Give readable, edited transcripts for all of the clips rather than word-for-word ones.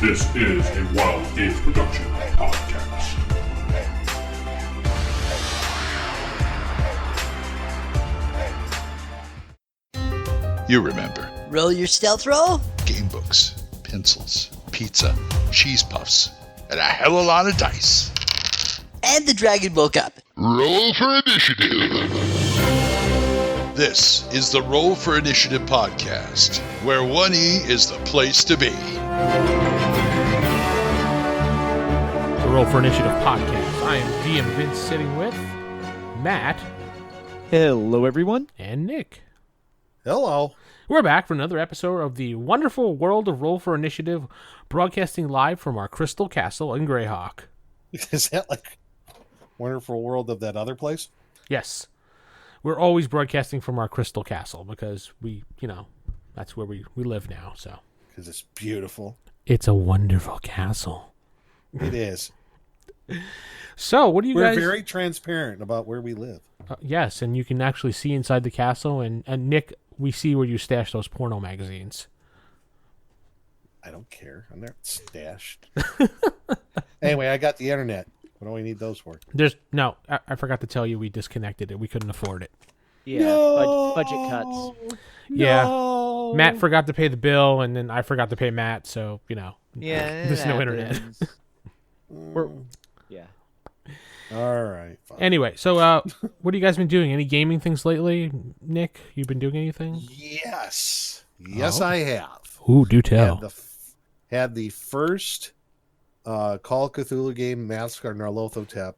This is a Wild Age Production podcast. You remember. Roll your stealth roll? Game books, pencils, pizza, cheese puffs, and a hell of a lot of dice. And the Dragon Ball Cup. Roll for Initiative. This is the Roll for Initiative podcast, where 1E is the place to be. The Roll for Initiative podcast. I am DM Vince, sitting with Matt. Hello, everyone. And Nick. Hello. We're back for another episode of the wonderful world of Roll for Initiative, broadcasting live from our Crystal Castle in Greyhawk. Is that like Wonderful World of that other place? Yes. We're always broadcasting from our Crystal Castle because that's where we live now. So Because it's beautiful. it's a wonderful castle. It is. So what do you We're guys... very transparent about where we live. Yes, and you can actually see inside the castle. And Nick, we see where you stash those porno magazines. I don't care. I'm not stashed. Anyway, I got the internet. What do we need those for? I forgot to tell you we disconnected it. We couldn't afford it. Yeah, No! budget cuts. Yeah. No! Matt forgot to pay the bill, and then I forgot to pay Matt, so, Yeah, there's it no internet. happens. Yeah. All right. Fine. Anyway, so what have you guys been doing? Any gaming things lately? Nick, you been doing anything? Yes. Yes, Oh. I have. Ooh, do tell. Had the first Call of Cthulhu game, Mask on Narlothotep,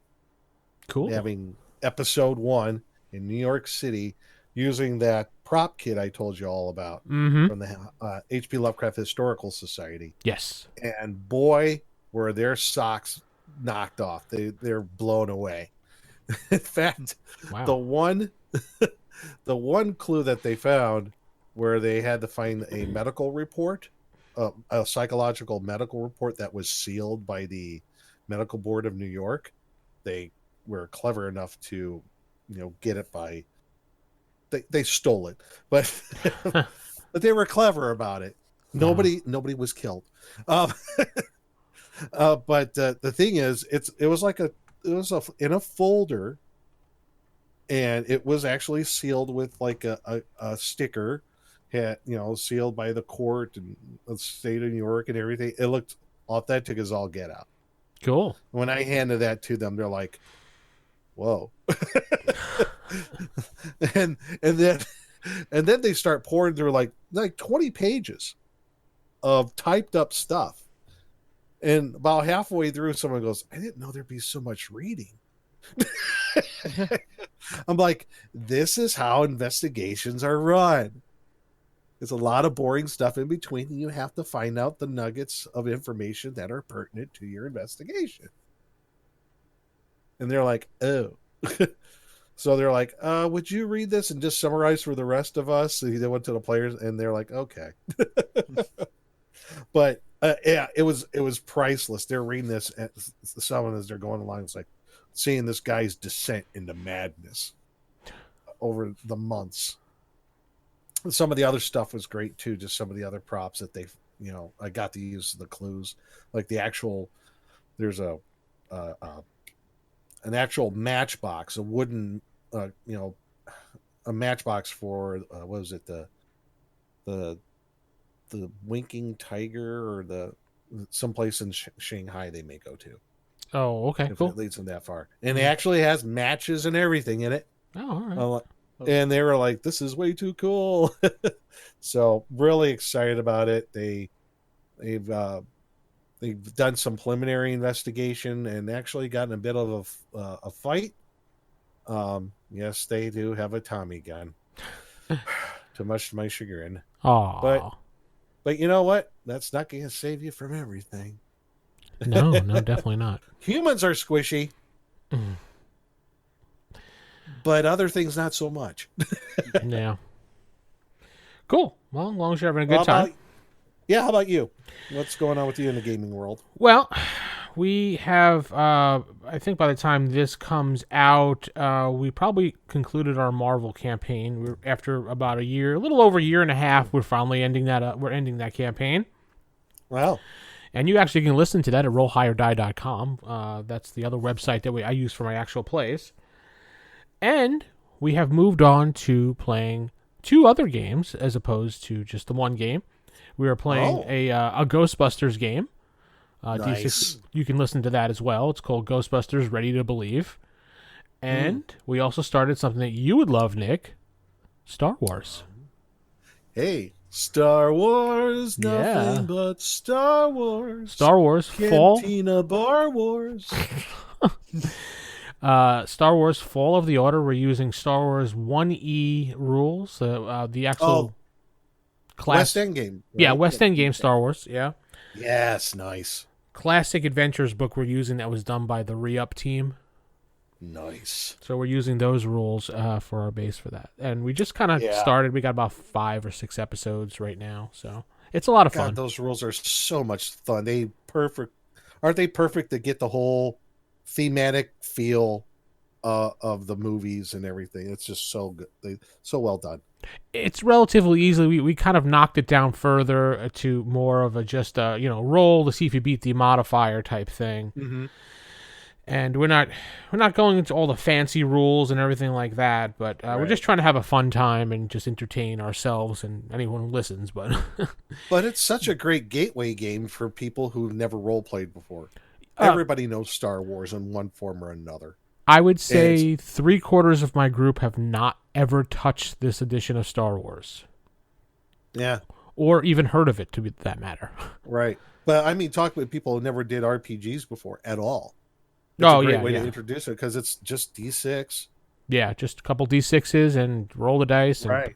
Cool. having episode 1 in New York City using that prop kit I told you all about Mm-hmm. from the H.P. Lovecraft Historical Society. Yes. And boy, were their socks knocked off. They're blown away. In fact, Wow. the one clue that they found where they had to find a medical report, a psychological medical report that was sealed by the Medical Board of New York. They were clever enough to, get it by. They stole it, but but they were clever about it. Nobody was killed. But the thing is, it was in a folder, and it was actually sealed with like a sticker, sealed by the court and the state of New York and everything. It looked authentic as all get out. Cool. When I handed that to them, they're like, "Whoa!" and then they start pouring through like 20 pages of typed up stuff. And about halfway through, someone goes, "I didn't know there'd be so much reading." I'm like, this is how investigations are run. There's a lot of boring stuff in between, and you have to find out the nuggets of information that are pertinent to your investigation. And they're like, "Oh." So they're like, would you read this and just summarize for the rest of us? So they went to the players, and they're like, okay. But yeah, it was priceless. They're reading this, and someone as they're going along, it's like seeing this guy's descent into madness over the months. Some of the other stuff was great too. Just some of the other props that they, I got to use the clues, like the actual. There's an actual matchbox, a wooden, a matchbox for what was it, the winking tiger, or the someplace in Shanghai they may go to. Oh, okay. If Cool. it leads them that far, and it actually has matches and everything in it. Oh, all right. And they were like, "This is way too cool." So really excited about it. They've done some preliminary investigation and actually gotten a bit of a fight. Yes, they do have a Tommy gun. Too much to my chagrin. Oh. But you know what? That's not going to save you from everything. No, definitely not. Humans are squishy. But other things not so much. Yeah. Cool. Well, as long as you're having a good time. How about you? What's going on with you in the gaming world? Well, we have, I think by the time this comes out, we probably concluded our Marvel campaign. After about a little over a year and a half, we're finally ending that. We're ending that campaign. Wow. And you actually can listen to that at rollhigherdie.com. That's the other website that I use for my actual plays. And we have moved on to playing 2 other games as opposed to just the one game. We are playing a Ghostbusters game. Nice. You can listen to that as well. It's called Ghostbusters Ready to Believe. And we also started something that you would love, Nick, Star Wars. Hey, Star Wars, nothing Yeah. but Star Wars. Star Wars Fall. Cantina Bar Wars. Star Wars Fall of the Order. We're using Star Wars 1E rules. The actual class. West End game. Right? Yeah, West End game Star Wars. Yeah. Yes, nice. Classic Adventures book we're using that was done by the Re-Up team. Nice. So we're using those rules for our base for that. And we just kind of started. We got about 5 or 6 episodes right now. So it's a lot of fun. God, those rules are so much fun. Aren't they perfect to get the whole thematic feel of the movies and everything? It's just so good. So well done. It's relatively easy. We kind of knocked it down further to more of a just roll to see if you beat the modifier type thing. Mm-hmm. And we're not going into all the fancy rules and everything like that, but we're just trying to have a fun time and just entertain ourselves and anyone who listens. But but it's such a great gateway game for people who've never role played before. Everybody knows Star Wars in one form or another. I would say 3/4 of my group have not ever touched this edition of Star Wars. Yeah. Or even heard of it, to be that matter. Right. But I mean, talk with people who never did RPGs before at all. It's a great way to introduce it because it's just D6. Yeah, just a couple D6s and roll the dice. And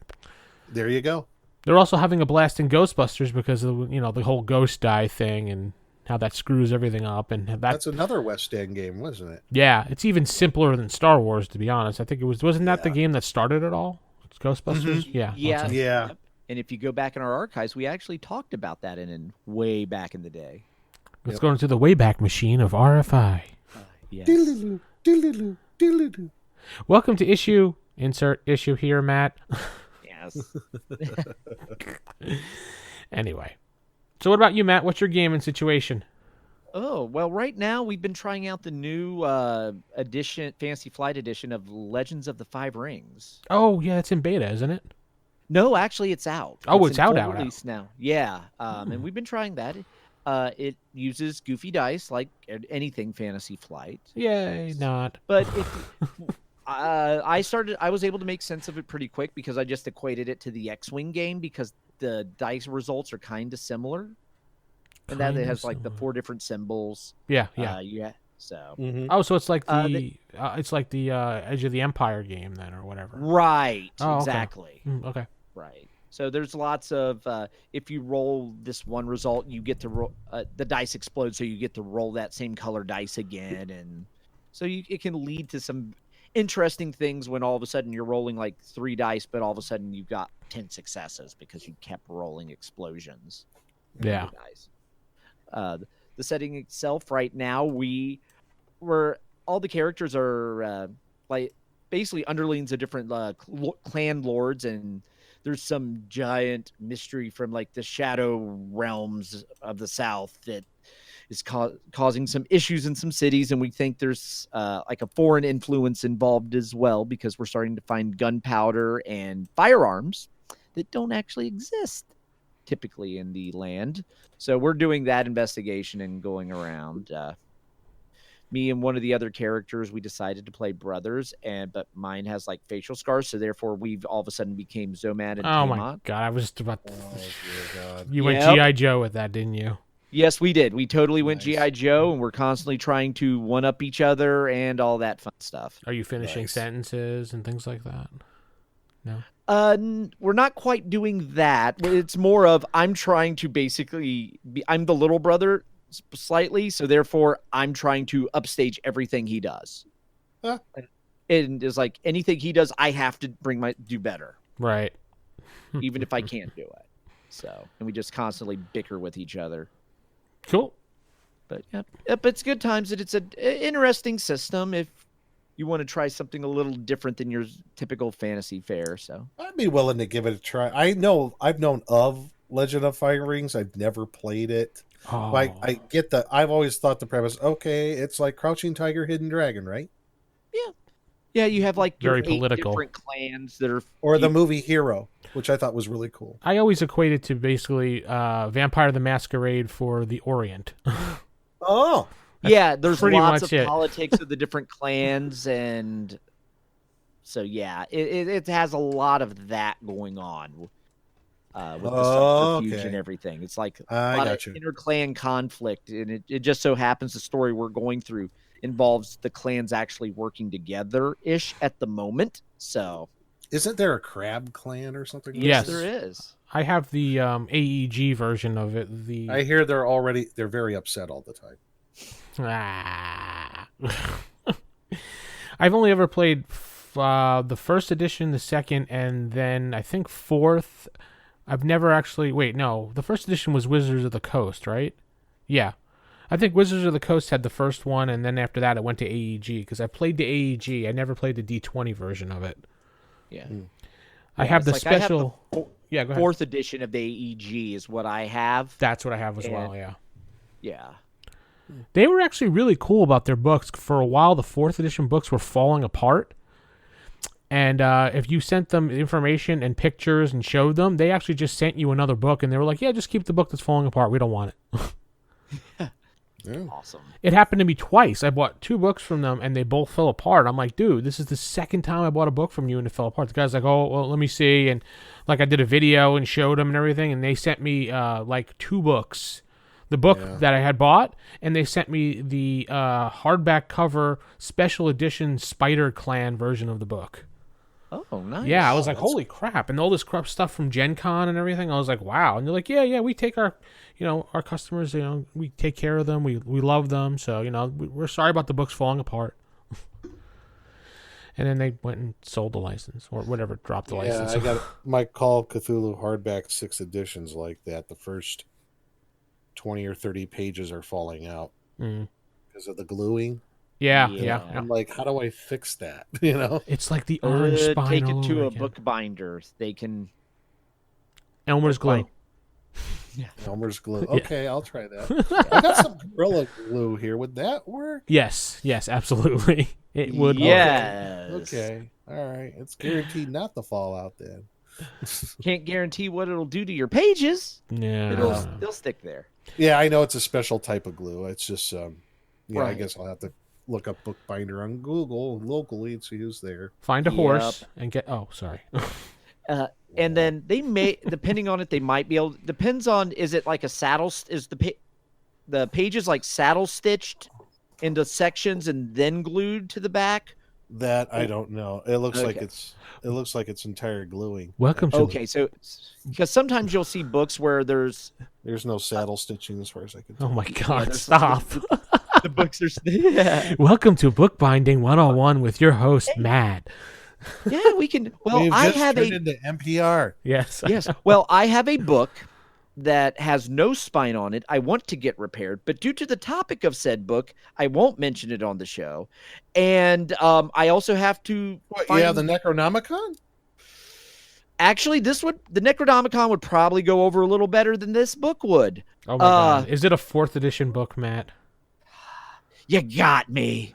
there you go. They're also having a blast in Ghostbusters because of the whole ghost die thing and how that screws everything up. And that's another West End game, wasn't it? Yeah, it's even simpler than Star Wars, to be honest. I think wasn't that the game that started it all? It's Ghostbusters? Mm-hmm. Yeah. Yeah. And if you go back in our archives, we actually talked about that in way back in the day. Let's go into the Wayback Machine of RFI. Yes. Welcome to issue. Insert issue here, Matt. Yes. Anyway. So what about you, Matt? What's your gaming situation? Oh, well, right now we've been trying out the new Fantasy Flight edition of Legends of the Five Rings. Oh, yeah, it's in beta, isn't it? No, actually, it's out. Oh, it's out release now. Yeah, and we've been trying that. It uses goofy dice like anything Fantasy Flight. Yay, not. But I was able to make sense of it pretty quick because I just equated it to the X-Wing game because the dice results are kind of similar. And that it has like the 4 different symbols. Yeah. So. Mm-hmm. Oh, so it's like the Edge of the Empire game then, or whatever. Right. Oh, exactly. Okay. Right. So there's lots of if you roll this one result, you get to roll. The dice explode, so you get to roll that same color dice again, and so it can lead to some interesting things when all of a sudden you're rolling like 3 dice, but all of a sudden you've got 10 successes because you kept rolling explosions. Yeah. The setting itself right now, all the characters are like basically underlings of different clan lords, and there's some giant mystery from like the shadow realms of the south that is causing some issues in some cities, and we think there's like a foreign influence involved as well because we're starting to find gunpowder and firearms that don't actually exist typically in the land. So we're doing that investigation and going around. Me and one of the other characters, we decided to play brothers, but mine has like facial scars, so therefore we've all of a sudden became Zomad and Oh Tamot. my god, I was just about to... Oh, dear God. You went G.I. Joe with that, didn't you? Yes, we did. We totally went G.I. Joe, and we're constantly trying to one-up each other and all that fun stuff. Are you finishing sentences and things like that? No? We're not quite doing that. It's more of I'm trying to basically I'm the little brother slightly, so therefore I'm trying to upstage everything he does. Huh. And it's like anything he does, I have to do better, Right. even if I can't do it. So, and we just constantly bicker with each other. Cool. But yep, it's good times. It's an interesting system if you want to try something a little different than your typical fantasy fare. So I'd be willing to give it a try. I've known of Legend of Fire Rings. I've never played it. Oh, Like I get the. I've always thought the premise. Okay, it's like Crouching Tiger, Hidden Dragon, right? Yeah, you have like your Very 8 political. different clans that are Or the movie Hero, which I thought was really cool. I always equate it to basically Vampire the Masquerade for the Orient. Oh, yeah, there's pretty lots much of it. politics of the different clans, and so yeah, it has a lot of that going on with the subterfuge okay. and everything. It's like a I lot got of you. inter-clan conflict, and it just so happens the story we're going through involves the clans actually working together-ish at the moment. So Isn't there a crab clan or something? like Yes. that? there is. I have the AEG version of it. I hear they're very upset all the time. Ah. I've only ever played the first edition, the second, and then I think fourth. I've never actually. Wait, no. The first edition was Wizards of the Coast, right? Yeah. I think Wizards of the Coast had the first one, and then after that, it went to AEG because I played the AEG. I never played the D20 version of it. Yeah. I Yeah, have it's the like I have the special. Yeah, go ahead. 4th edition of the AEG is what I have. That's what I have as And- well. Yeah. Yeah. They were actually really cool about their books. For a while, the 4th edition books were falling apart. And if you sent them information and pictures and showed them, they actually just sent you another book. And they were like, yeah, just keep the book that's falling apart. We don't want it. Yeah. Awesome. It happened to me twice. I bought 2 books from them, and they both fell apart. I'm like, dude, this is the second time I bought a book from you, and it fell apart. The guy's like, oh, well, let me see. And like I did a video and showed them and everything, and they sent me like 2 books. The book that I had bought, and they sent me the hardback cover special edition Spider Clan version of the book. Oh, nice. Yeah, I was like, holy crap. And all this crap stuff from Gen Con and everything. I was like, wow. And they're like, yeah, we take our customers, we take care of them. We love them. So, we're sorry about the books falling apart. And then they went and sold the license or whatever, dropped the Yeah, license. I got my Call of Cthulhu hardback 6 editions like that. The first 20 or 30 pages are falling out Mm. because of the gluing. Yeah. I'm like, how do I fix that? You know? It's like the orange spine Take all it to over a again. bookbinder. They can. Elmer's glue. Elmer's glue. Okay, I'll try that. I got some Gorilla glue here. Would that work? Yes, absolutely. It would work. Yes. Okay. All right. It's guaranteed not to fall out then. Can't guarantee what it'll do to your pages. Yeah. They'll stick there. Yeah, I know it's a special type of glue. It's just, I Right. guess I'll have to look up bookbinder on Google locally and see who's there. Find a horse and get. Oh, sorry. And then they may, depending on it, they might be able. Depends on, is it like a saddle? Is the pages like saddle stitched into sections and then glued to the back? That I don't know. It looks like Okay. it's entire gluing. Welcome to. Okay, so because sometimes you'll see books where there's There's no saddle stitching as far as I can tell. Oh my God! there's- Stop. the books are. Yeah, Welcome to Bookbinding 101 with your host Matt. yeah, we can. Well, We've I just have turned a into NPR. Yes. yes. Well, I have a book that has no spine on it. I want to get repaired, but due to the topic of said book, I won't mention it on the show. And I also have to. What, find... yeah, the Necronomicon? Actually, the Necronomicon would probably go over a little better than this book would. Oh my God! Is it a 4th edition book, Matt? You got me.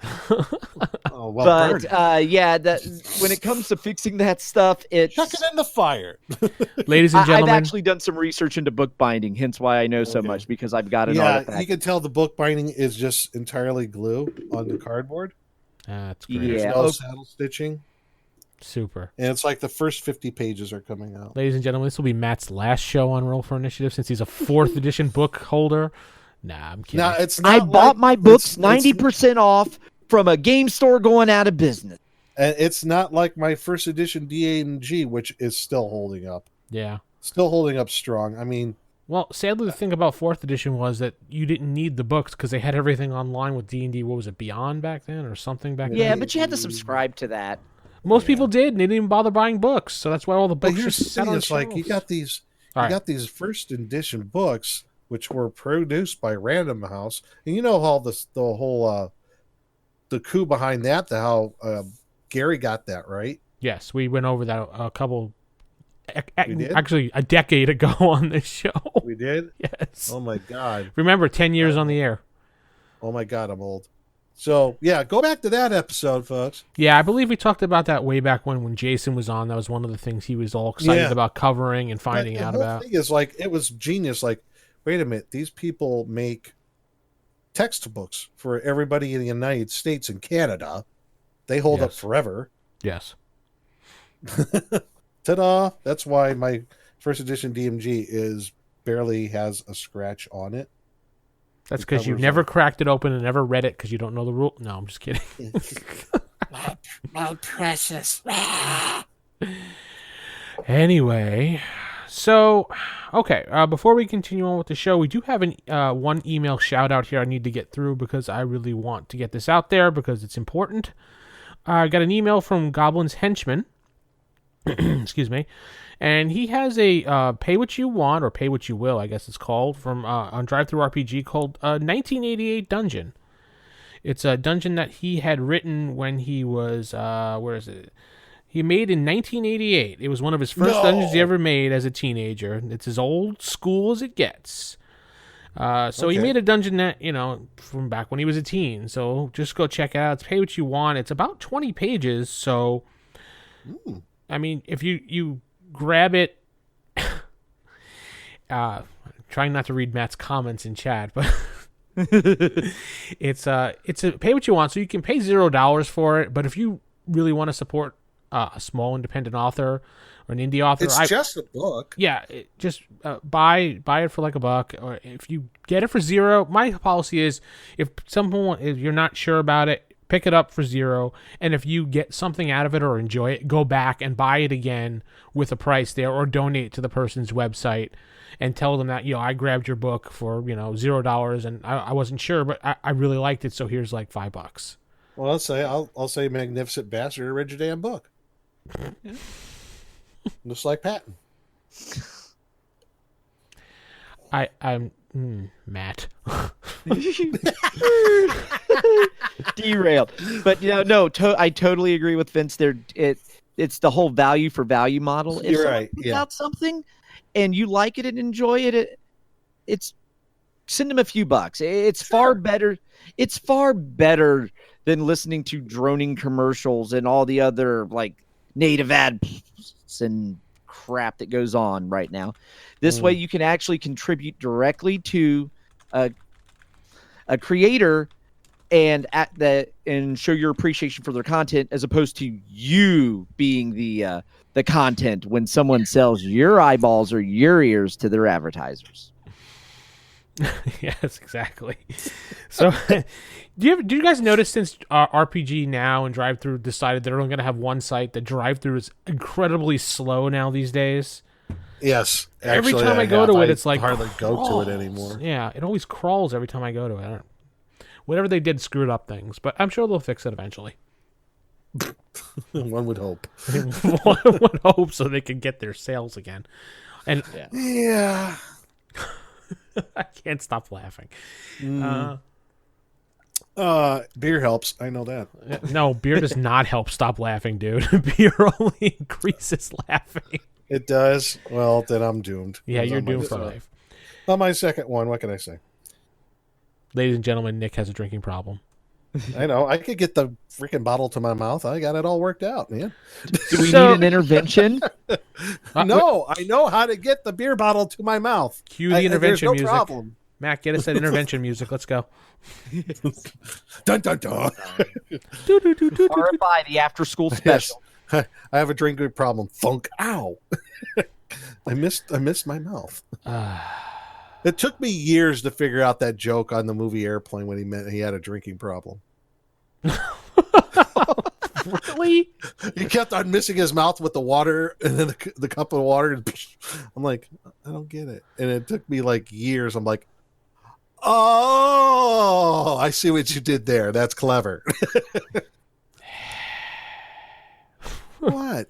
Oh, well, burn But it. yeah, that when it comes to fixing that stuff, it's. Chuck it in the fire. Ladies and I've gentlemen, actually done some research into bookbinding, hence why I know so Okay. much, because I've got an Yeah, artifact. you can tell the bookbinding is just entirely glue on the cardboard. that's great. Yeah. There's no okay. saddle stitching. Super. And it's like the first 50 pages are coming out. Ladies and gentlemen, this will be Matt's last show on Roll for Initiative since he's a 4th edition book holder. Nah, I'm kidding. Now, it's I not bought like- my books it's- 90% off from a game store going out of business. And it's not like my first edition D&G, which is still holding up. Yeah. Still holding up strong. I mean, Well, sadly, the thing about 4th edition was that you didn't need the books because they had everything online with D&D. What was it, Beyond back then or something back Yeah, then? but you had to subscribe to that. Most people did, and they didn't even bother buying books. So that's why all the but books here's just the sat thing: on it's like you shelves. got these, All you right. got these first edition books, which were produced by Random House, and you know how the whole the coup behind that, how Gary got that right. Yes, we went over that a couple We did? actually a decade ago on this show. We did? Yes. Oh my God. Remember, 10 years on the air. Oh my God, I'm old. So yeah, go back to that episode, folks. Yeah, I believe we talked about that way back when Jason was on. That was one of the things he was all excited Yeah. about covering and finding The out whole about. thing is like, it was genius. Like, wait a minute, these people make textbooks for everybody in the United States and Canada. They hold up Yes. forever. Yes. Ta-da! That's why my first edition DMG is barely has a scratch on it. That's The because you've covers never are- cracked it open and never read it because you don't know the rule. No, I'm just kidding. My precious. Anyway, so, okay, before we continue on with the show, we do have one email shout out here I need to get through because I really want to get this out there because it's important. I got an email from Goblin's Henchman, excuse me, and he has a pay what you want, or pay what you will, I guess it's called, from on Drive-Thru RPG called 1988 Dungeon. It's a dungeon that he had written when he was, where is it? He made in 1988. It was one of his first dungeons he ever made as a teenager. It's as old school as it gets. So he Okay. made a dungeon that, from back when he was a teen. So just go check it out. It's pay what you want. It's about 20 pages. So, I mean, if you grab it, trying not to read Matt's comments in chat, but it's a pay what you want. So you can pay $0 for it. But if you really want to support a small independent author or an indie author, It's just a book. yeah, just buy it for like $1, or if you get it for $0. My policy is if you're not sure about it, pick it up for $0, and if you get something out of it or enjoy it, go back and buy it again with a price there, or donate to the person's website and tell them that I grabbed your book for $0 and I wasn't sure, but I really liked it, so here's like $5. Well, I'll say Magnificent Bastard, read your damn book. Just like Patton. I'm Matt. Derailed. But I totally agree with Vince. It's the whole value for value model. If You're someone right, puts yeah. out something and you like it and enjoy it, it's send them a few bucks. It's far better. It's far better than listening to droning commercials and all the other like native ads and crap that goes on right now. This way you can actually contribute directly to a creator and show your appreciation for their content, as opposed to you being the content when someone sells your eyeballs or your ears to their advertisers. Yes, exactly. So, do you guys notice since RPG Now and Drive-Thru decided they're only going to have one site, that Drive-Thru is incredibly slow now these days? Yes. Every Actually, time I go to it, it's like hardly go to it crawls. anymore. Yeah, it always crawls every time I go to it. Whatever they did screwed up things, but I'm sure they'll fix it eventually. One would hope. One would hope so they can get their sales again. And Yeah. I can't stop laughing. Beer helps. I know that. No, beer does not help stop laughing, dude. Beer only increases laughing. It does. Well, then I'm doomed. Yeah, you're On my- doomed for life. On my second one, what can I say? Ladies and gentlemen, Nick has a drinking problem. I know. I could get the freaking bottle to my mouth. I got it all worked out, man. Do we need an intervention? No, I know how to get the beer bottle to my mouth. Cue the intervention there's no music. problem. Matt, get us that intervention music. Let's go. Dun, dun, dun. RFI, the after school special. Yes. I have a drinking problem. Funk. Ow. I missed my mouth. It took me years to figure out that joke on the movie Airplane when he meant he had a drinking problem. Really? He kept on missing his mouth with the water and then the cup of water. And I'm like, I don't get it. And it took me like years. I'm like, oh, I see what you did there. That's clever. What?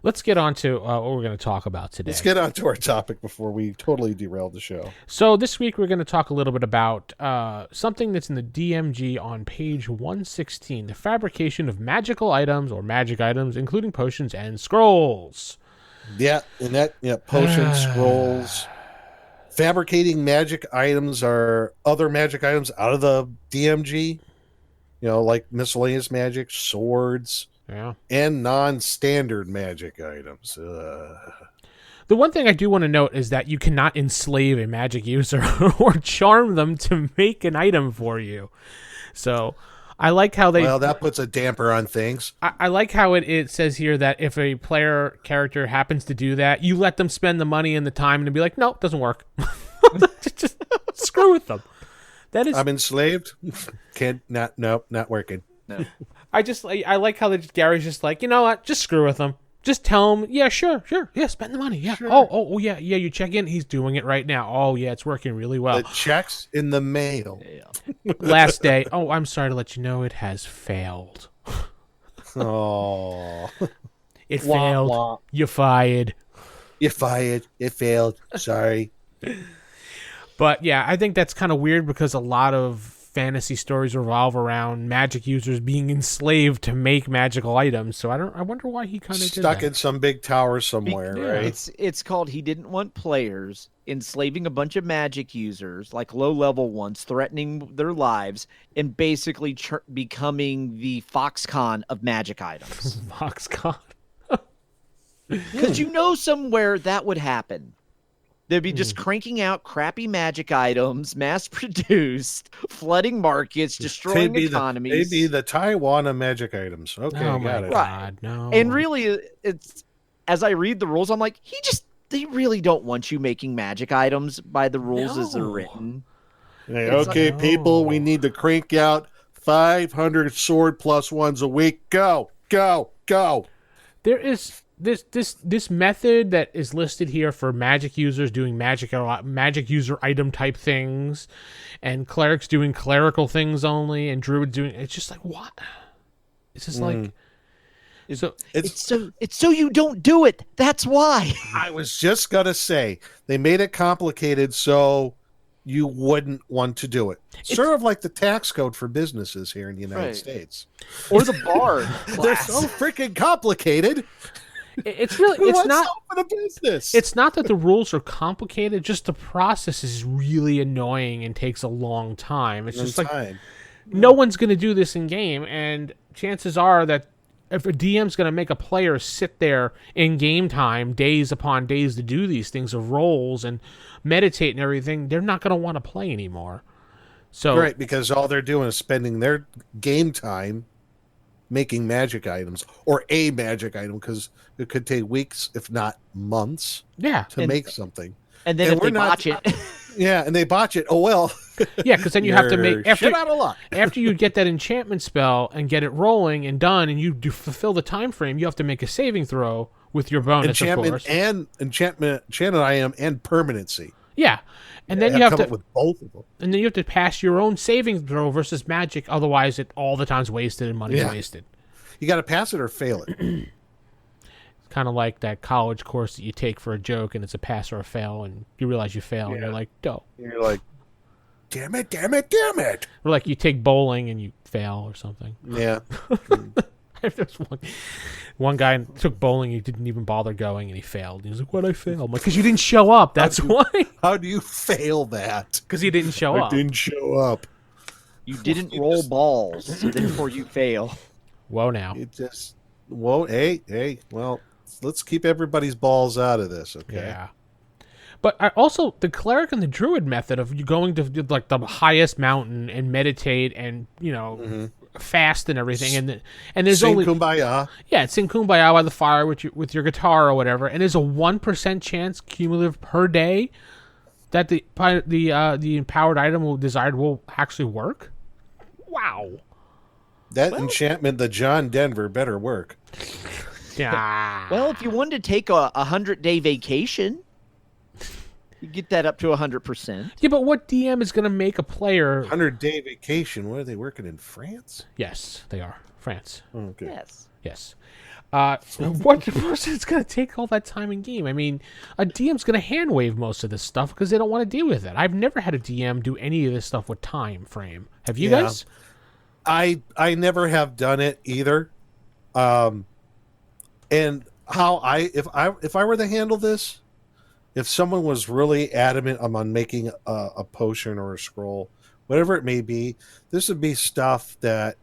Let's get on to what we're going to talk about today. Let's get on to our topic before we totally derail the show. So this week we're going to talk a little bit about something that's in the DMG on page 116, the fabrication of magical items or magic items, including potions and scrolls. Yeah, and that potion scrolls. Fabricating magic items are other magic items out of the DMG. Like miscellaneous magic, swords, Yeah. and non-standard magic items. The one thing I do want to note is that you cannot enslave a magic user or charm them to make an item for you. So I like how they... Well, that puts a damper on things. I like how it says here that if a player character happens to do that, you let them spend the money and the time and be like, no, it doesn't work. Just screw with them. That is... I'm enslaved. Not working. No. I like how Gary's just like, you know what? Just screw with them. Just tell him, yeah, sure, yeah, spend the money, yeah. Sure. Oh, yeah, you check in. He's doing it right now. Oh, yeah, it's working really well. The check's in the mail. Last day. Oh, I'm sorry to let you know it has failed. Oh, It failed. Wah. You fired. You fired. It failed. Sorry. But yeah, I think that's kind of weird because a lot of fantasy stories revolve around magic users being enslaved to make magical items. So I wonder why he kind of Stuck in some big tower somewhere, Yeah. right? It's called he didn't want players enslaving a bunch of magic users, like low-level ones, threatening their lives, and basically becoming the Foxconn of magic items. Foxconn. Because somewhere that would happen. They'd be just cranking out crappy magic items, mass-produced, flooding markets, destroying economies. They'd be the Taiwan of magic items. Okay, Oh my got it. God, no. And really, it's as I read the rules, I'm like, they really don't want you making magic items by the rules as they're No. written. Hey, It's okay, like- people, No. we need to crank out 500 sword plus ones a week. Go. There is this method that is listed here for magic users doing magic user item type things, and clerics doing clerical things only, and druids doing. It's just like, what? It's just like. So It's so you don't do it. That's why. I was just going to say, they made it complicated so you wouldn't want to do it. Sort of like the tax code for businesses here in the United Right. States. Or the bard. They're so freaking complicated. it's really Who it's wants not. to open a business? It's not that the rules are complicated, just the process is really annoying and takes a long time. It's just like time. no one's going to do this in game, and chances are that if a DM's going to make a player sit there in game time, days upon days, to do these things of roles and meditate and everything, they're not going to want to play anymore. So Right, because all they're doing is spending their game time making magic items, or a magic item, because it could take weeks, if not months, yeah, to make something. And then And if they we're not- botch it, Yeah, and they botch it. Oh well. yeah, because then you have to make You're after shit out of luck. after you get that enchantment spell and get it rolling and done, and you do fulfill the time frame, you have to make a saving throw with your bonus, of course. Enchantment item and permanency. Yeah, and then They you have come to up with both of them. and then you have to pass your own saving throw versus magic. Otherwise, all the time's wasted and money's Yeah. wasted. You got to pass it or fail it. Kind of like that college course that you take for a joke, and it's a pass or a fail, and you realize you fail, and you're like, dope. You're like, damn it. Or like you take bowling and you fail or something. Yeah. There's one guy took bowling, he didn't even bother going, and he failed. He was like, "Why'd I fail?" I'm like, "Because you didn't show up. That's why." How do you fail that? Because he didn't show I up. didn't show up. you didn't roll balls, so therefore you fail. Whoa, now. It just, whoa, hey, well, let's keep everybody's balls out of this, okay? Yeah. But I also, the cleric and the druid method of you going to like the highest mountain and meditate and fast and everything, and there's Sing only Kumbaya. sing Kumbaya by the fire with your guitar or whatever, and there's a 1% chance cumulative per day that the empowered item desired will actually work. Wow. That enchantment, the John Denver, better work. Yeah. Well, if you wanted to take a 100-day vacation, you get that up to 100%. Yeah, but what DM is going to make a player? 100-day vacation. What are they working in France? Yes, they are. France. Okay. Yes. Yes. What person is going to take all that time in game? I mean, a DM's going to hand wave most of this stuff because they don't want to deal with it. I've never had a DM do any of this stuff with time frame. Have you Yeah. guys? I never have done it either. And if I were to handle this, if someone was really adamant on making a potion or a scroll, whatever it may be, this would be stuff that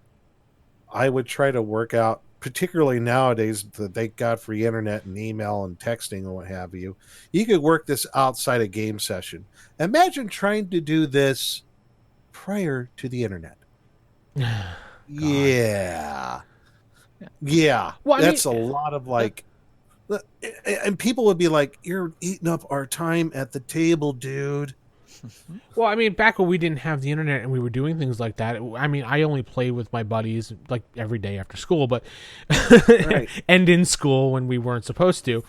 I would try to work out, particularly nowadays, thank God for the internet and email and texting and what have you. You could work this outside a game session. Imagine trying to do this prior to the internet. Yeah. Well, That's a lot of like, and people would be like, "You're eating up our time at the table, dude." Well, I mean, back when we didn't have the internet and we were doing things like that, I mean, I only played with my buddies like every day after school, but Right. and in school when we weren't supposed to,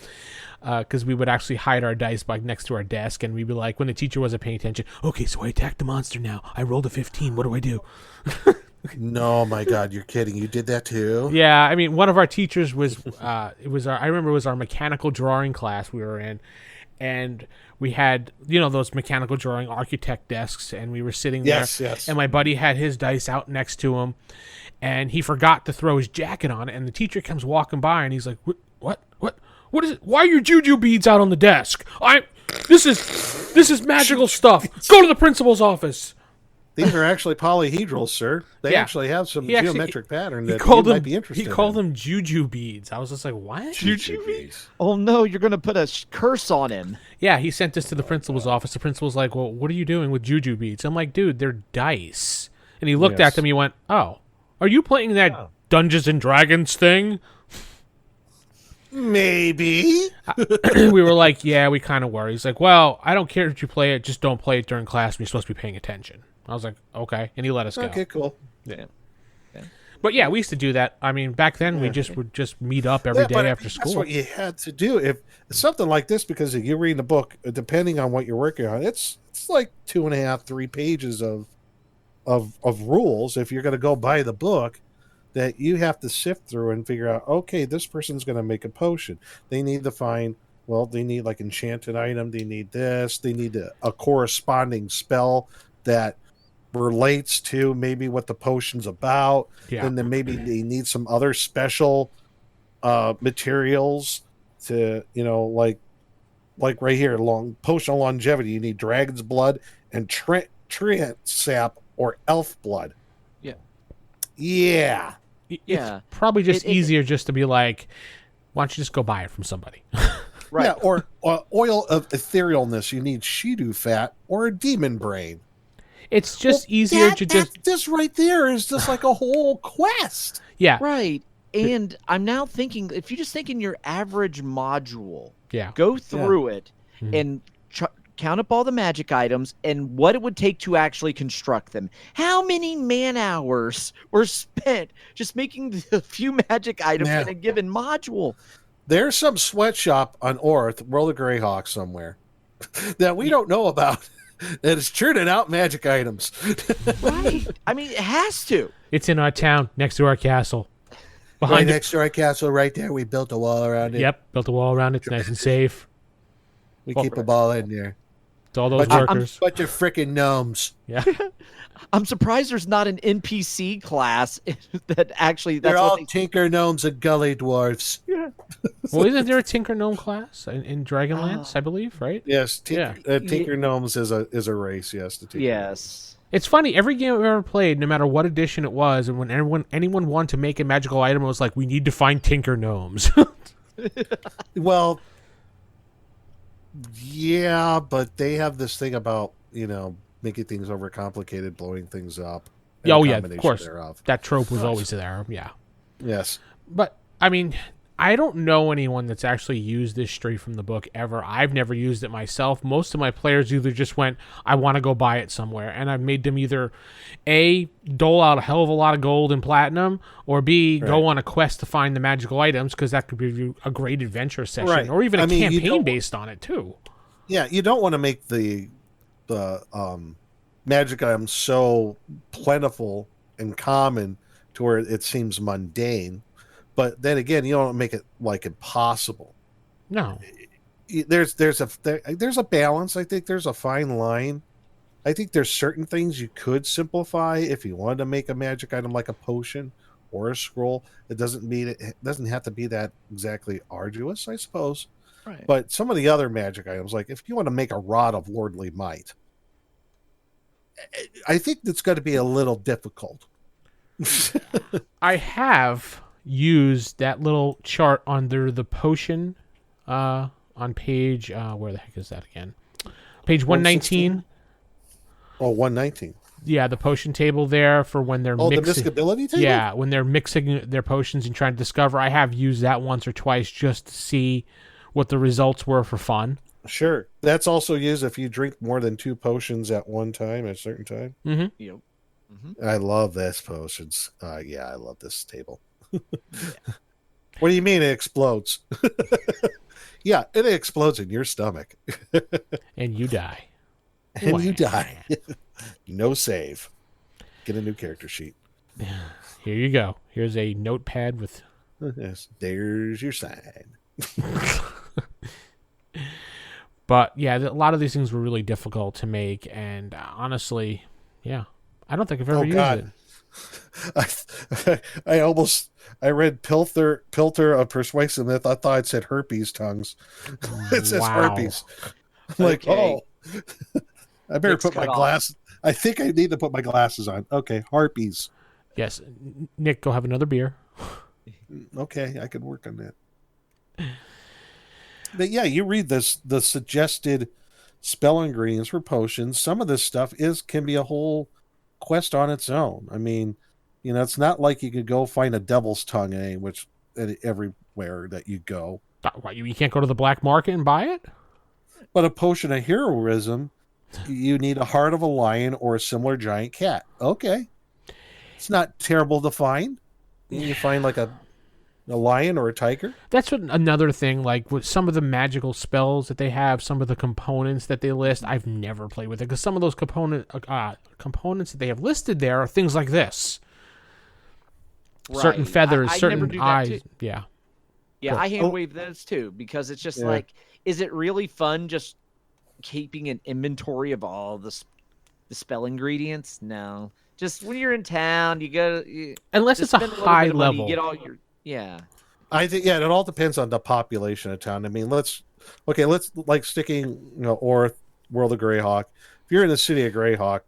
because we would actually hide our dice like next to our desk, and we'd be like, when the teacher wasn't paying attention, okay, so I attacked the monster now. I rolled a 15. What do I do? No, my God, you're kidding. You did that too? Yeah, I mean, one of our teachers was I remember it was our mechanical drawing class we were in, and we had those mechanical drawing architect desks, and we were sitting there. Yes. And my buddy had his dice out next to him, and he forgot to throw his jacket on it, and the teacher comes walking by, and he's like, "What is it? Why are your juju beads out on the desk? This is magical stuff. Go to the principal's office." These are actually polyhedrals, sir. They Yeah. actually have some geometric pattern that you might be interested in. He called them juju beads. I was just like, what? Juju beads. Oh no, you're gonna put a curse on him. Yeah, he sent this to the principal's office. The principal's like, well, what are you doing with juju beads? I'm like, dude, they're dice. And he looked at them, he went, oh, are you playing that Dungeons and Dragons thing? Maybe. We were like, yeah, we kind of were. He's like, well, I don't care if you play it, just don't play it during class when you're supposed to be paying attention. I was like, okay. And he let us go. Okay, cool. Yeah. But yeah, we used to do that. I mean, back then we would just meet up every day after school. That's what you had to do. If something like this, because if you're reading a book, depending on what you're working on, it's like 2.5, 3 pages of rules. If you're going to go buy the book, that you have to sift through and figure out, okay, this person's going to make a potion. They need to find, they need like enchanted item. They need this. They need a corresponding spell that relates to maybe what the potion's about. Yeah. And then maybe they need some other special materials to, like right here, potion of longevity. You need dragon's blood and treant sap or elf blood. Yeah. Yeah. It's probably just easier just to be like, why don't you just go buy it from somebody? Right. Yeah, or oil of etherealness. You need Shidu fat or a demon brain. It's just easier to just... This right there is just like a whole quest. Yeah. Right. And I'm now thinking, if you just think in your average module, Yeah. go through it and count up all the magic items and what it would take to actually construct them. How many man hours were spent just making the few magic items in a given module? There's some sweatshop on Orth, World of Greyhawk somewhere, that we don't know about, that is churning out magic items. Right. I mean, it has to. It's in our town, next to our castle. Right next to our castle, right there. We built a wall around it. Yep, built a wall around it. It's nice and safe. We keep a ball in there. It's all those workers. Bunch of freaking gnomes. Yeah. I'm surprised there's not an NPC class that actually... They're all tinker gnomes and gully dwarfs. Well, isn't there a Tinker Gnome class in Dragonlance, I believe, right? Yes, Tinker Gnomes is a race, yes. The Tinker Yes. It's funny, every game I've ever played, no matter what edition it was, and when anyone wanted to make a magical item, it was like, we need to find Tinker Gnomes. Well, yeah, but they have this thing about, making things overcomplicated, blowing things up. Oh, yeah, of course. Thereof. That trope was always there, yeah. Yes. But, I mean... I don't know anyone that's actually used this straight from the book ever. I've never used it myself. Most of my players either just went, I want to go buy it somewhere. And I've made them either A, dole out a hell of a lot of gold and platinum, or B, go on a quest to find the magical items, because that could give you a great adventure session, or even a campaign based on it, too. Yeah, you don't want to make the magic items so plentiful and common to where it seems mundane. But then again, you don't make it like impossible. No, there's a balance. I think there's a fine line. I think there's certain things you could simplify if you wanted to make a magic item like a potion or a scroll. It doesn't have to be that exactly arduous, I suppose. Right. But some of the other magic items, like if you want to make a rod of lordly might, I think that's going to be a little difficult. I have used that little chart under the potion on page, where the heck is that again? Page 119. Oh, 119. Yeah, the potion table there for when they're Oh, the mixing. miscability table? Yeah, when they're mixing their potions and trying to discover. I have used that once or twice just to see what the results were for fun. Sure. That's also used if you drink more than 2 potions at one time at a certain time. Mm-hmm. Yep. I love this potions. Yeah, I love this table. What do you mean it explodes? Yeah, it explodes in your stomach. And you die. And you die. No save. Get a new character sheet. Here you go. Here's a notepad with... Yes, there's your sign. But yeah, a lot of these things were really difficult to make, and honestly, yeah, I don't think I've ever used it. I read Pilter of Persuasive Myth. I thought it said herpes tongues. It says Wow. herpes. I'm like, Okay. oh, I better Nick's put my cut off. glass. I think I need to put my glasses on. Okay, harpies. Yes, Nick, go have another beer. Okay, I could work on that. But yeah, you read the suggested spell ingredients for potions. Some of this stuff can be a whole quest on its own. I mean, it's not like you could go find a devil's tongue everywhere that you go. Why, you can't go to the black market and buy it? But a potion of heroism, you need a heart of a lion or a similar giant cat. Okay, it's not terrible to find. You find like a lion or a tiger. That's another thing, like with some of the magical spells that they have, some of the components that they list, I've never played with it, because some of those components that they have listed there are things like this. Certain Right. feathers, I never certain do that eyes. too. Yeah. Yeah, Cool. I hand wave those too, because it's just Yeah. like, is it really fun just keeping an inventory of all the spell ingredients? No. Just when you're in town, you go. Unless just it's a spend little high bit of money, level. you get all your I think it all depends on the population of town. I mean, let's like sticking or World of Greyhawk. If you're in the city of Greyhawk,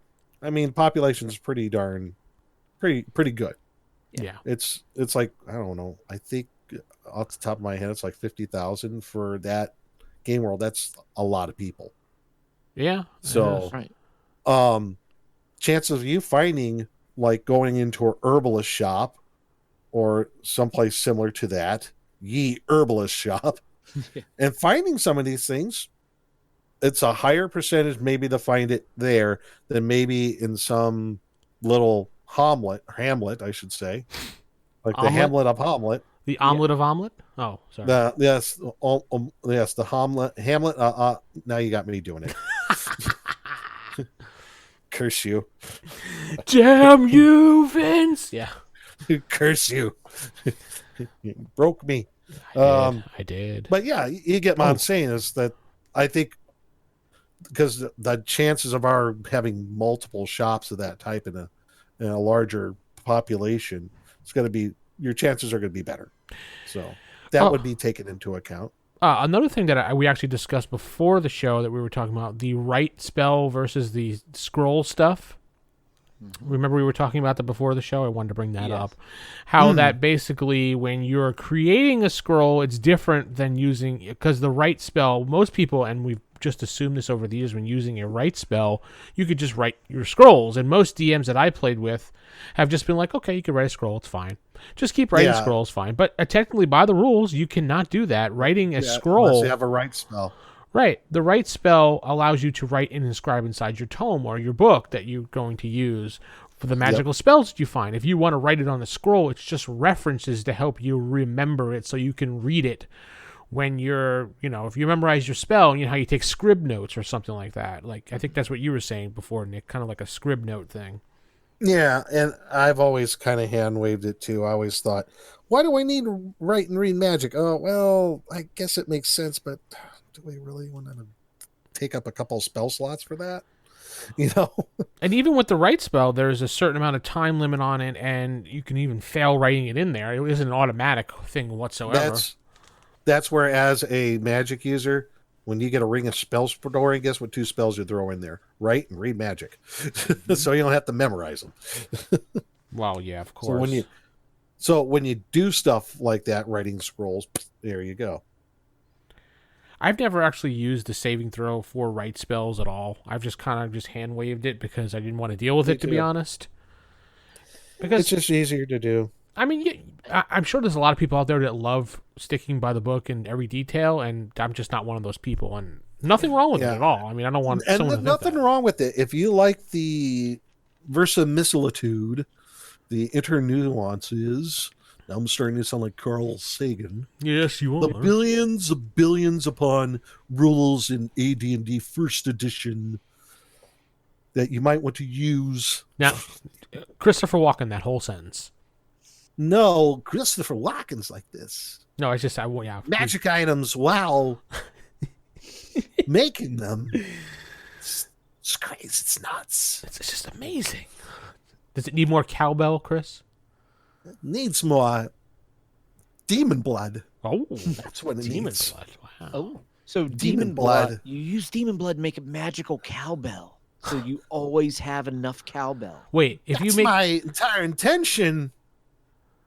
I mean, population is pretty good. Yeah. It's like, I don't know. I think off the top of my head, it's like 50,000 for that game world. That's a lot of people. Yeah. So, right. chances of you finding, like, going into a herbalist shop or someplace similar to that, herbalist shop, and finding some of these things, it's a higher percentage maybe to find it there than maybe in some little hamlet, I should say, like the Omelet? Hamlet of Hamlet. The omelet of omelet? Oh, sorry. Yes, the Hamlet. Now you got me doing it. Curse you. Damn you, Vince! Yeah. Curse you. You broke me. I did. But yeah, you get what I'm saying is that I think because the chances of our having multiple shops of that type in a larger population, your chances are going to be better. So that would be taken into account. Another thing that we actually discussed before the show that we were talking about, the right spell versus the scroll stuff. Remember we were talking about that before the show? I wanted to bring that up. How that basically, when you're creating a scroll, it's different than using... Because the right spell, most people, and we've just assumed this over the years, when using a right spell, you could just write your scrolls. And most DMs that I played with have just been like, okay, you can write a scroll, it's fine. Just keep writing scrolls, fine. But technically, by the rules, you cannot do that. Writing a scroll... Unless you have a right spell. Right. The right spell allows you to write and inscribe inside your tome or your book that you're going to use for the magical spells that you find. If you want to write it on a scroll, it's just references to help you remember it so you can read it when you're, if you memorize your spell, how you take scrib notes or something like that. Like, I think that's what you were saying before, Nick, kind of like a scrib note thing. Yeah, and I've always kind of hand-waved it too. I always thought, why do I need to write and read magic? Oh, well, I guess it makes sense, but do we really want to take up a couple spell slots for that? You know, And even with the write spell, there's a certain amount of time limit on it, and you can even fail writing it in there. It isn't an automatic thing whatsoever. that's where, as a magic user, when you get a ring of spells for Dory, guess what 2 spells you throw in there? Write and read magic. So you don't have to memorize them. Well, yeah, of course. So when you do stuff like that, writing scrolls, there you go. I've never actually used the saving throw for write spells at all. I've just kind of hand waved it because I didn't want to deal with Me it, to be too. honest. Because It's just easier to do. I mean, I'm sure there's a lot of people out there that love sticking by the book in every detail, and I'm just not one of those people. And nothing wrong with it Yeah. at all. I mean, I don't want And someone to think nothing that. wrong with it. If you like the verisimilitude, the internuances, now I'm starting to sound like Carl Sagan. Yes, you The are. billions upon rules in AD&D First Edition that you might want to use. Now, Christopher Walken, that whole sentence. No, Christopher Walken's like this. No, it's just yeah. Magic items, wow. Making them. It's crazy. It's nuts. It's just amazing. Does it need more cowbell, Chris? Needs more demon blood. Oh, That's what it demon needs. blood. Wow. Oh, so Demon blood. blood. You use demon blood to make a magical cowbell. So you always have enough cowbell. Wait, if That's you make, my entire intention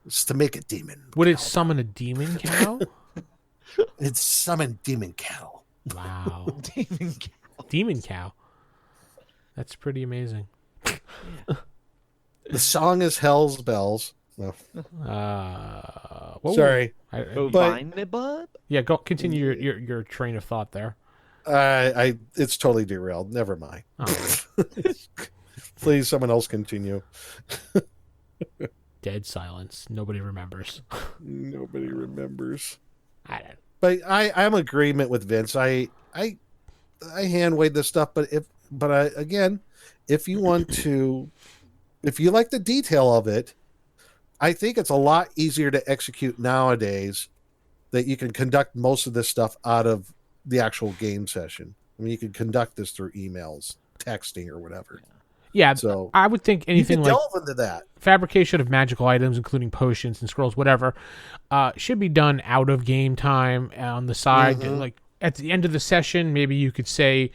is to make a demon. would it summon a demon cow? It's summon demon cattle. Wow, Demon cow. demon cow. That's pretty amazing. The song is Hell's Bells. No, What sorry. Bovine bub? Yeah, go continue your train of thought there. It's totally derailed. Never mind. Oh, Please, someone else continue. dead silence. Nobody remembers. Nobody remembers. I don't. But I'm in agreement with Vince. I hand wave this stuff, but again, if you want to, if you like the detail of it, I think it's a lot easier to execute nowadays that you can conduct most of this stuff out of the actual game session. I mean, you can conduct this through emails, texting, or whatever. Yeah, So I would think anything you can like delve into that. fabrication of magical items, including potions and scrolls, whatever, should be done out of game time on the side. Mhm. Like at the end of the session, maybe you could say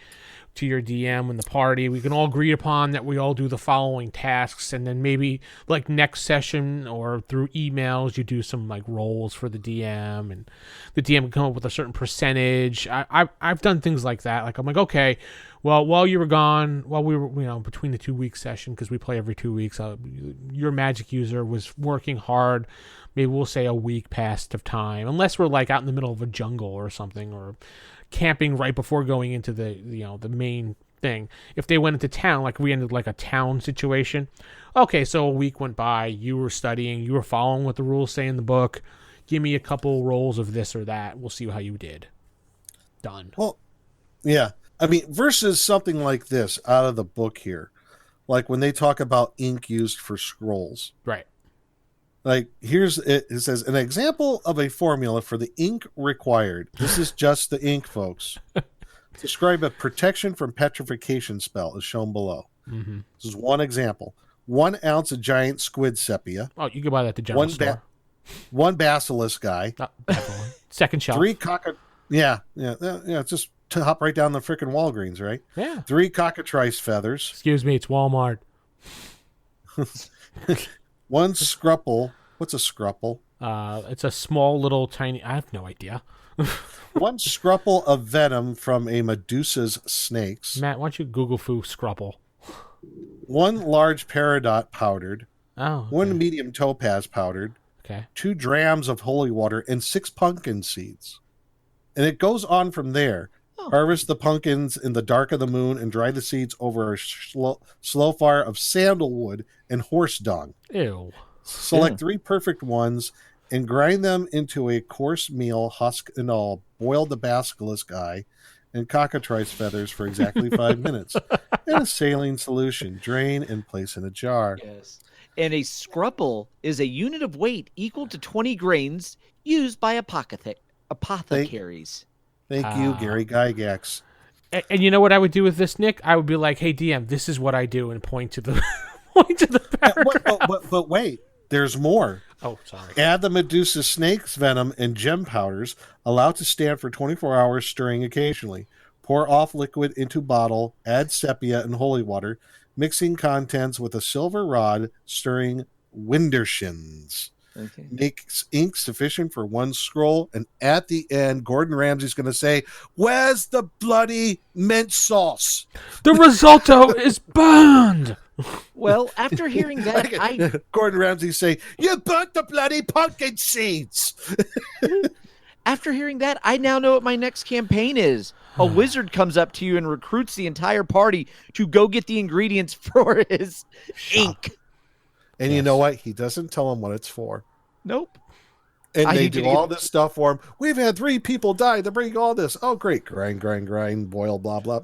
to your DM and the party, we can all agree upon that we all do the following tasks, and then maybe like next session or through emails, you do some like rolls for the DM, and the DM can come up with a certain percentage. I've done things like that. Like I'm like, okay, well, while you were gone, while we were, between the 2 week session, because we play every 2 weeks, your magic user was working hard. Maybe we'll say a week past of time, unless we're like out in the middle of a jungle or something, or camping right before going into the main thing. If they went into town, like we ended like a town situation, okay, so a week went by, you were studying, you were following what the rules say in the book, give me a couple rolls of this or that, we'll see how you did. Done. Well, yeah. I mean, versus something like this out of the book here, like when they talk about ink used for scrolls. Right. Like here's it says an example of a formula for the ink required. This is just the ink, folks. Describe a protection from petrification spell as shown below. Mm-hmm. This is one example. 1 ounce of giant squid sepia. Oh, you can buy that at the general store. One basilisk guy. Definitely. Second shelf. 3 Yeah. Just to hop right down the frickin' Walgreens, right? Yeah. 3 cockatrice feathers. Excuse me, it's Walmart. 1 scruple. What's a scruple? It's a small little tiny. I have no idea. 1 scruple of venom from a Medusa's snakes. Matt, why don't you Google Foo Scrupple? 1 large peridot powdered. Oh. 1 medium topaz powdered. Okay. 2 drams of holy water and 6 pumpkin seeds. And it goes on from there. Oh. Harvest the pumpkins in the dark of the moon and dry the seeds over a slow fire of sandalwood and horse dung. Ew. Select 3 perfect ones and grind them into a coarse meal, husk and all. Boil the basilisk eye and cockatrice feathers for exactly 5 minutes. In a saline solution, drain and place in a jar. Yes. And a scruple is a unit of weight equal to 20 grains used by apothecaries. Thank you, Gary Gygax. And you know what I would do with this, Nick? I would be like, "Hey DM, this is what I do," and point to the point to the paragraph. But wait, there's more. Oh, sorry. Add the Medusa snake's venom and gem powders. Allow to stand for 24 hours, stirring occasionally. Pour off liquid into bottle. Add sepia and holy water. Mixing contents with a silver rod, stirring Windershins. Okay. Makes ink sufficient for one scroll. And at the end, Gordon Ramsay's going to say, "Where's the bloody mint sauce?" The risotto is burned. Well, after hearing that, Gordon Ramsay say, "You burnt the bloody pumpkin seeds." After hearing that, I now know what my next campaign is. A wizard comes up to you and recruits the entire party to go get the ingredients for his ink. And you know what? He doesn't tell them what it's for. Nope. And they do all this stuff for him. We've had 3 people die to bring all this. Oh, great. Grind, boil, blah, blah.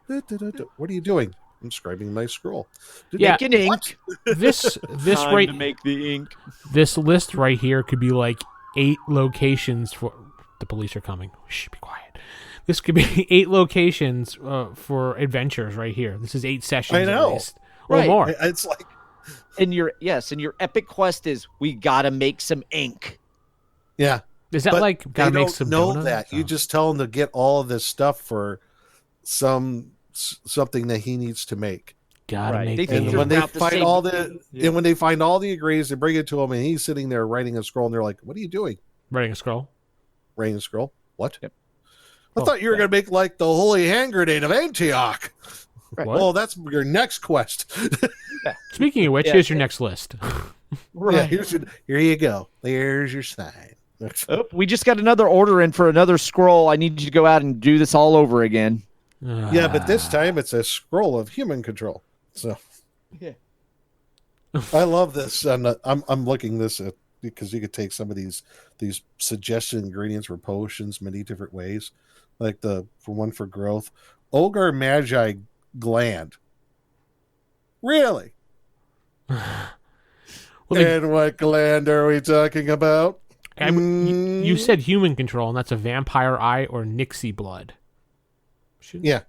What are you doing? I'm scribing my scroll. Yeah. Making ink. This Time right to make the ink. This list right here could be like 8 locations for the police are coming. Shh, be quiet. This could be 8 locations for adventures right here. This is 8 sessions. I know. At least, or Right. more. It's like, And your epic quest is we gotta make some ink. yeah. Is that But like they gotta make don't some know donuts? that. You Oh. just tell him to get all of this stuff for something that he needs to make. Gotta Right. make They the think And you're when they about to find save all the- the Yeah. and when they find all the ingredients, they bring it to him, and he's sitting there writing a scroll, and they're like, "What are you doing? writing a scroll. Writing a scroll? What? Yep. I Oh, thought you were going to make like the holy hand grenade of Antioch." Right. What? Oh, that's your next quest. Speaking of which, Yeah. here's your next list. Yeah, here you go. There's your sign. Oh, we just got another order in for another scroll. I need you to go out and do this all over again. Yeah, but this time it's a scroll of human control. So Yeah. I love this, and I'm looking this at because you could take some of these suggested ingredients for potions many different ways, like for growth, Ogre Magi gland. Really? Well, they- And what gland are we talking about? you said human control, and that's a vampire eye or Nixie blood. Yeah.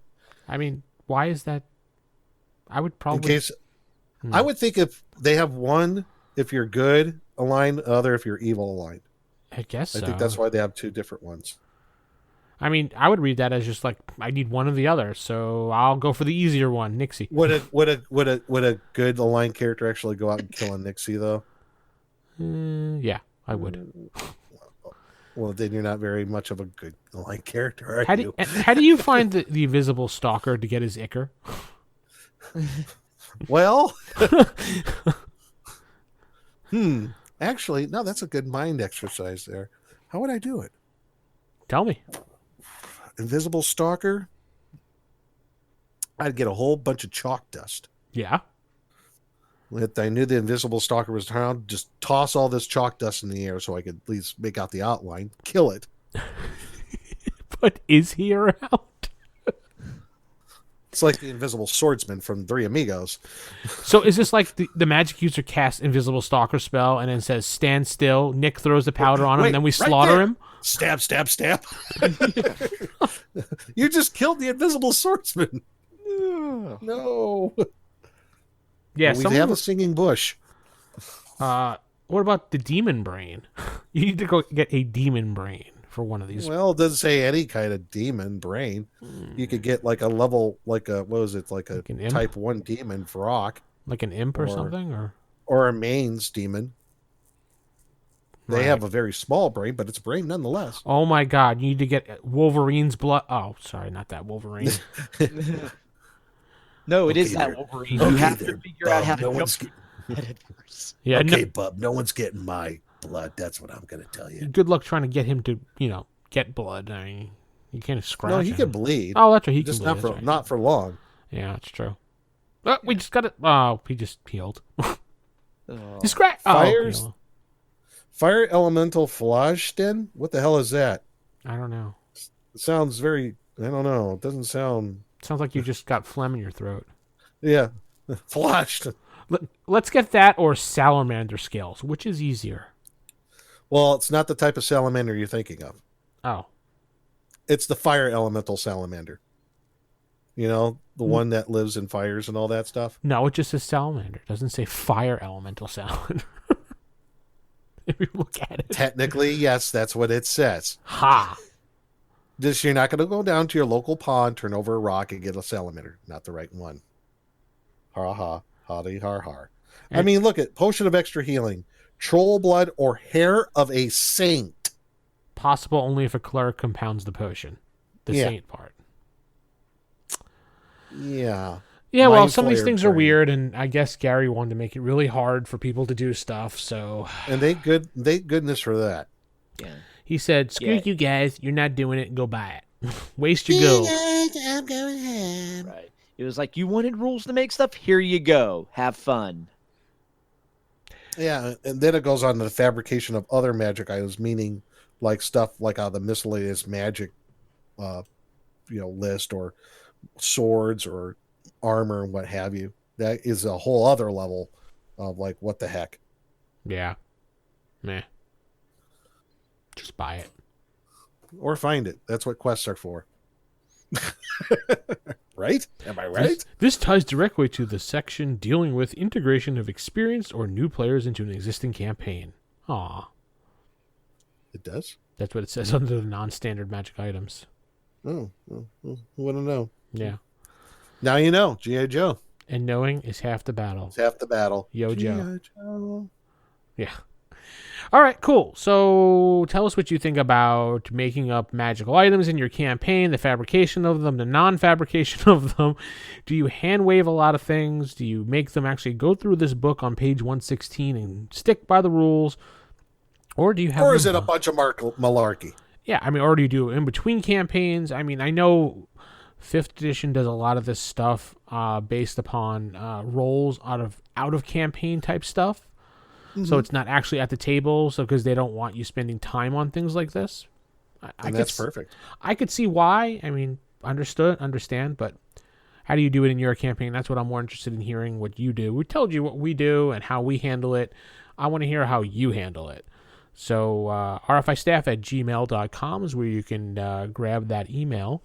I mean, why is that? I would In probably. case, I would think if they have one, if you're good aligned, other if you're evil aligned. I guess so. I think that's why they have 2 different ones. I mean, I would read that as just like I need one or the other, so I'll go for the easier one, Nixie. Would a good aligned character actually go out and kill a Nixie though? Yeah, I would. Well, then you're not very much of a good aligned character, are How you? how do you find the invisible stalker to get his ichor? Well, actually, no, that's a good mind exercise there. How would I do it? Tell me. Invisible stalker? I'd get a whole bunch of chalk dust. Yeah. If I knew the invisible stalker was around, just toss all this chalk dust in the air so I could at least make out the outline, kill it. But is he around? It's like the invisible swordsman from Three Amigos. So is this like the magic user casts invisible stalker spell and then says stand still? Nick throws the powder on him, Wait, and then we right slaughter there. him. Stab, stab, stab. You just killed the invisible swordsman. No. Yeah. We have a singing bush. What about the demon brain? You need to go get a demon brain for one of these. Well, it doesn't say any kind of demon brain. You could get like a level, like a, what was it, like a an imp? type 1 demon, Vrock, Like an imp or or- something, or a mains demon. They Right. have a very small brain, but it's a brain nonetheless. Oh my God! You need to get Wolverine's blood. Oh, sorry, not that Wolverine. No, it is Okay that there. Wolverine. Okay You have there, to figure out how to no jump one's- head first. Yeah. Okay, bub, no one's getting my blood. That's what I'm going to tell you. Good luck trying to get him to, get blood. I mean, you can't scratch. No, he him. can bleed. Oh, that's right. He just can not bleed. for That's right. not for long. Yeah, that's true. Oh, we just got it. Oh, he just healed. Oh. He scratched. Fires- Oh, Fire elemental Flagsten? What the hell is that? I don't know. It sounds very. I don't know. It doesn't sound. Sounds like you just got phlegm in your throat. Yeah, Flagsten. Let's get that or salamander scales. Which is easier? Well, it's not the type of salamander you're thinking of. Oh, It's the fire elemental salamander. You know, the one that lives in fires and all that stuff. No, it just says salamander. It doesn't say fire elemental salamander. If you look at it. Technically, yes, that's what it says. Ha! This, you're not going to go down to your local pond, turn over a rock, and get a salamander. Not the right one. Ha ha. Ha-dee har har. I mean, look at potion of extra healing, troll blood, or hair of a saint. Possible only if a cleric compounds the potion. The saint part. Yeah. Yeah, well, Mind some of these flayer things are brain. weird, and I guess Gary wanted to make it really hard for people to do stuff, so And thank goodness for that. Yeah. he said, screw Yeah. you guys, you're not doing it, go buy it. Waste your gold. I'm going home. Right. It was like, you wanted rules to make stuff? Here you go. Have fun. Yeah, and then it goes on to the fabrication of other magic items, meaning like stuff like the miscellaneous magic, list, or swords or armor and what have you. That is a whole other level of like, what the heck? Yeah. Meh. Just buy it. Or find it. That's what quests are for. Right? Am I right? This ties directly to the section dealing with integration of experienced or new players into an existing campaign. Aw. It does? That's what it says under the non-standard magic items. Oh, who wouldn't know? Yeah. Now you know. G.I. Joe. And knowing is half the battle. It's half the battle. Yo, Joe. G.I. Joe. Yeah. All right, cool. So tell us what you think about making up magical items in your campaign, the fabrication of them, the non-fabrication of them. Do you hand wave a lot of things? Do you make them actually go through this book on page 116 and stick by the rules? Or do you have Or is them, it a bunch of malarkey? Yeah, I mean, or do you do it in between campaigns? I mean, I know 5th edition does a lot of this stuff based upon rolls out of campaign type stuff. So it's not actually at the table, so because they don't want you spending time on things like this. And that's perfect. I could see why. I mean, understand, but how do you do it in your campaign? That's what I'm more interested in hearing what you do. We told you what we do and how we handle it. I want to hear how you handle it. So rfistaff@gmail.com is where you can grab that email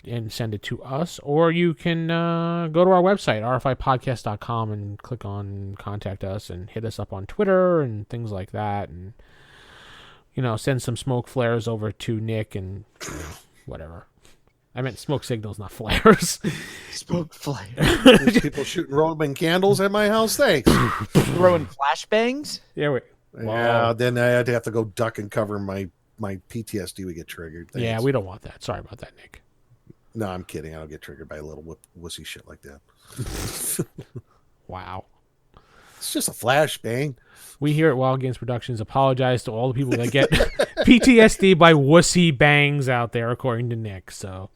and send it to us, or you can go to our website, rfipodcast.com, and click on contact us and hit us up on Twitter and things like that, and send some smoke flares over to Nick and whatever. I meant smoke signals, not flares. Smoke flare. There's people shooting Roman candles at my house. Thanks. Throwing flashbangs? Yeah, Yeah, then I'd have to go duck and cover my PTSD would get triggered. Thanks. yeah, we don't want that. Sorry about that, Nick. No, I'm kidding. I don't get triggered by a little wussy shit like that. Wow. It's just a flashbang. We here at Wild Games Productions apologize to all the people that get PTSD by wussy bangs out there, according to Nick. So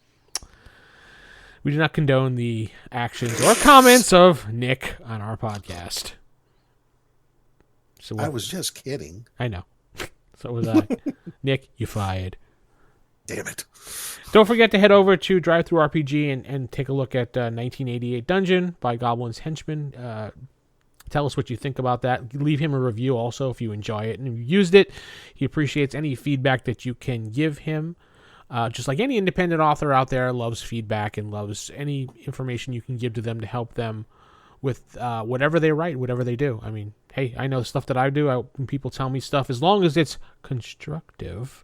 we do not condone the actions or comments of Nick on our podcast. So I was just kidding. I know. So was I. Nick, you fired. Damn it. Don't forget to head over to DriveThruRPG and take a look at 1988 Dungeon by Goblin's Henchman. Tell us what you think about that. Leave him a review also if you enjoy it and you used it. He appreciates any feedback that you can give him. Just like any independent author out there loves feedback and loves any information you can give to them to help them with whatever they write, whatever they do. I mean, hey, I know the stuff that I do. When people tell me stuff, as long as it's constructive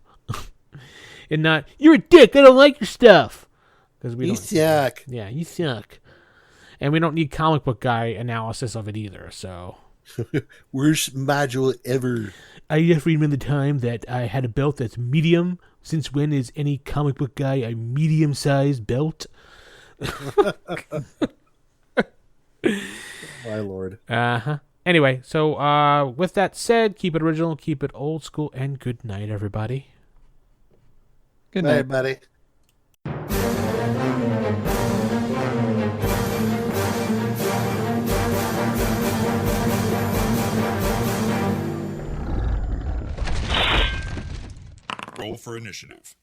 and not, you're a dick, I don't like your stuff. Because we You don't suck. Yeah, you suck. And we don't need comic book guy analysis of it either, so. Worst module ever. I just remember the time that I had a belt that's medium. Since when is any comic book guy a medium-sized belt? My lord. Uh-huh. Anyway, so with that said, keep it original, keep it old school, and good night, everybody. Good Bye, night. buddy. Roll for initiative.